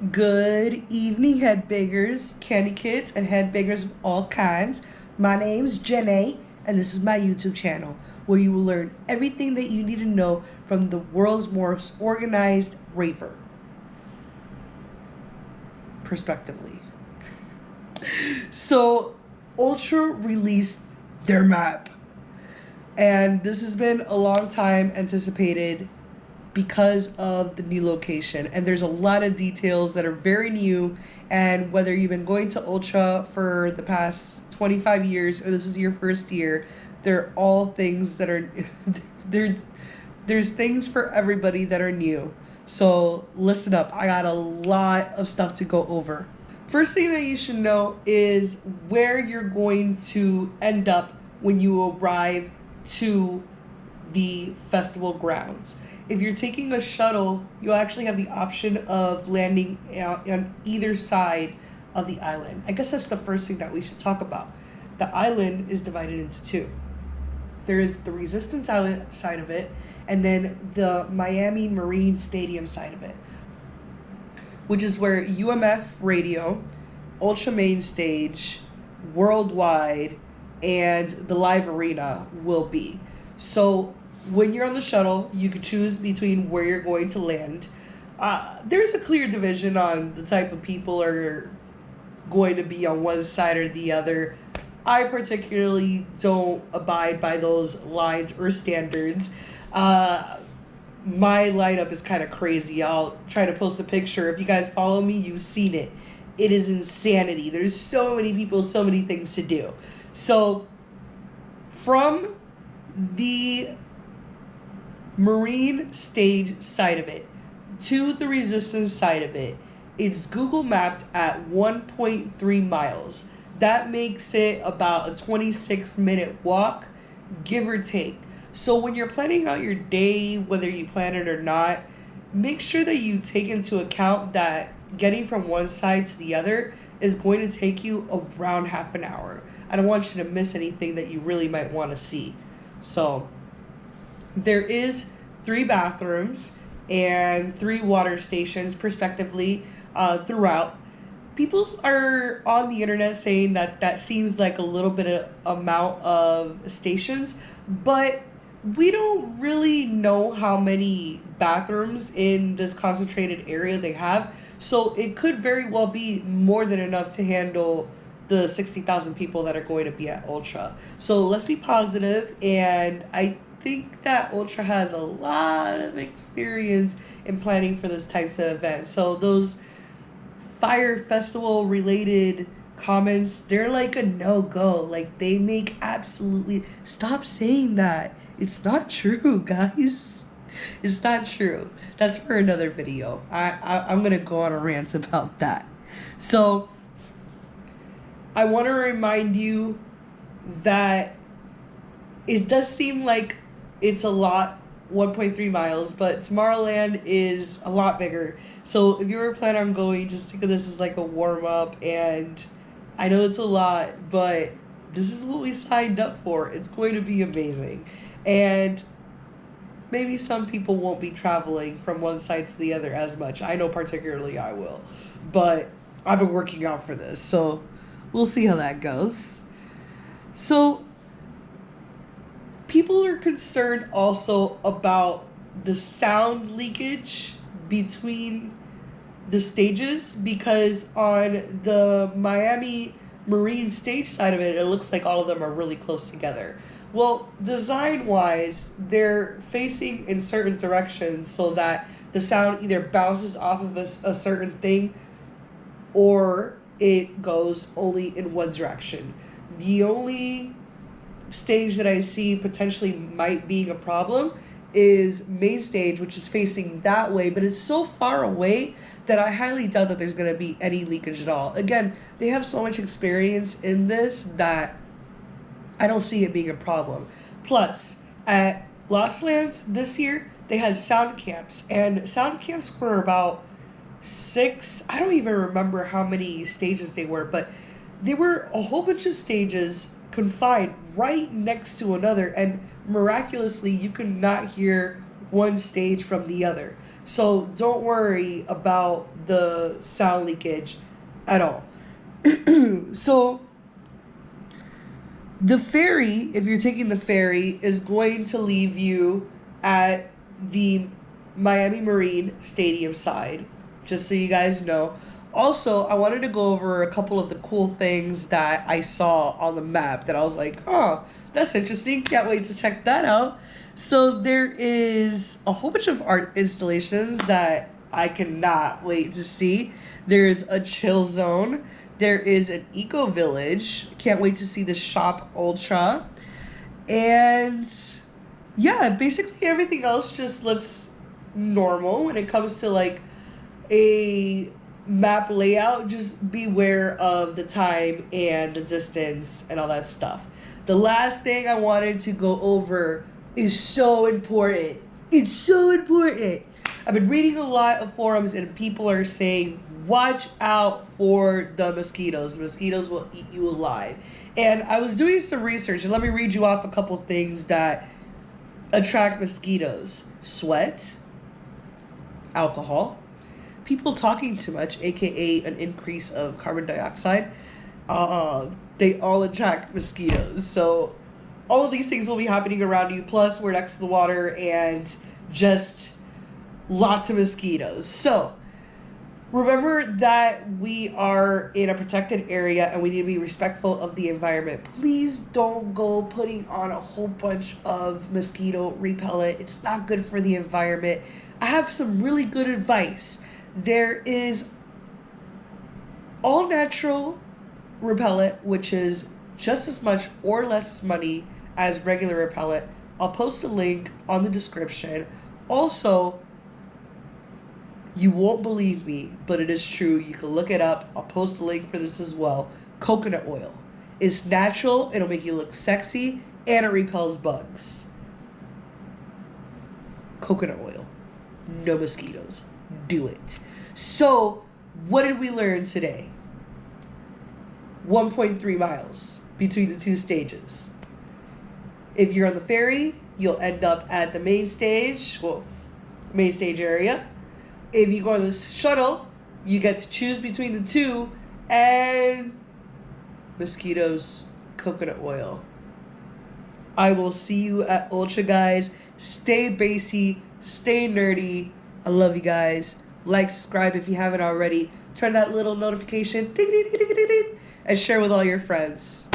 Good evening, headbangers, candy kids, and headbangers of all kinds. My name's Jenna, and this is my YouTube channel, where you will learn everything that you need to know from the world's most organized raver, prospectively. So, Ultra released their map, and this has been a long time anticipated because of the new location, and there's a lot of details that are very new. And whether you've been going to Ultra for the past 25 years or this is your first year, they're all things that are there's things for everybody that are new. So listen up, I got a lot of stuff to go over. First thing that you should know is where you're going to end up when you arrive to the festival grounds. If you're taking a shuttle, you actually have the option of landing on either side of the island. I guess that's the first thing that we should talk about. The island is divided into two. There is the Resistance Island side of it, and then the Miami Marine Stadium side of it, which is where UMF Radio, Ultra Main Stage, Worldwide, and the Live Arena will be. So when you're on the shuttle, you can choose between where you're going to land. There's a clear division on the type of people are going to be on one side or the other. I particularly don't abide by those lines or standards. My lineup is kind of crazy. I'll try to post a picture. If you guys follow me, you've seen it. It is insanity. There's so many people, so many things to do. So from the Marine Stage side of it to the Resistance side of it, it's Google mapped at 1.3 miles. That makes it about a 26-minute walk, give or take. So when you're planning out your day, whether you plan it or not, make sure that you take into account that getting from one side to the other is going to take you around half an hour. I don't want you to miss anything that you really might want to see. So there is 3 bathrooms and 3 water stations, respectively, throughout. People are on the internet saying that that seems like a little bit of amount of stations, but we don't really know how many bathrooms in this concentrated area they have. So it could very well be more than enough to handle the 60,000 people that are going to be at Ultra. So let's be positive, and I think that Ultra has a lot of experience in planning for this types of events. So those Fire Festival related comments, they're like a no-go. Like, they make absolutely... Stop saying that. It's not true, guys. It's not true. That's for another video. I'm going to go on a rant about that. So I want to remind you that it does seem like it's a lot, 1.3 miles, but Tomorrowland is a lot bigger. So if you were planning on going, just think of this as like a warm-up, and I know it's a lot, but this is what we signed up for. It's going to be amazing. And maybe some people won't be traveling from one side to the other as much. I know particularly I will, but I've been working out for this, so we'll see how that goes. So people are concerned also about the sound leakage between the stages, because on the Miami Marine Stage side of it, it looks like all of them are really close together. Well, design-wise, they're facing in certain directions so that the sound either bounces off of a certain thing or it goes only in one direction. The only stage that I see potentially might be a problem is Main Stage, which is facing that way, but it's so far away that I highly doubt that there's going to be any leakage at all. Again, they have so much experience in this that I don't see it being a problem. Plus, at Lost Lands this year, they had sound camps, and sound camps were about 6, I don't even remember how many stages they were, but they were a whole bunch of stages confined right next to another, and miraculously you could not hear one stage from the other. So don't worry about the sound leakage at all. So the ferry, if you're taking the ferry, is going to leave you at the Miami Marine Stadium side, just so you guys know. Also, I wanted to go over a couple of the cool things that I saw on the map that I was like, oh, that's interesting. Can't wait to check that out. So there is a whole bunch of art installations that I cannot wait to see. There's a chill zone. There is an eco village. Can't wait to see the shop ultra. And yeah, basically everything else just looks normal when it comes to like a map layout. Just beware of the time and the distance and all that stuff. The last thing I wanted to go over is so important. It's so important. I've been reading a lot of forums and people are saying, watch out for the mosquitoes. The mosquitoes will eat you alive. And I was doing some research, and let me read you off a couple things that attract mosquitoes: sweat, alcohol, people talking too much, aka an increase of carbon dioxide. They all attract mosquitoes. So all of these things will be happening around you. Plus, we're next to the water and just lots of mosquitoes. So remember that we are in a protected area and we need to be respectful of the environment. Please don't go putting on a whole bunch of mosquito repellent. It's not good for the environment. I have some really good advice. There is all natural repellent, which is just as much or less money as regular repellent. I'll post a link on the description. Also, you won't believe me, but it is true. You can look it up. I'll post a link for this as well. Coconut oil. It's natural. It'll make you look sexy, and it repels bugs. Coconut oil. No mosquitoes. Do it. So, what did we learn today? 1.3 miles between the two stages. If you're on the ferry, you'll end up at the main stage area. If you go on the shuttle, you get to choose between the two, and mosquitoes, coconut oil. I will see you at Ultra, guys. Stay bassy, stay nerdy. I love you guys. Like, subscribe if you haven't already. Turn that little notification, ding, ding, ding, ding, ding, and share with all your friends.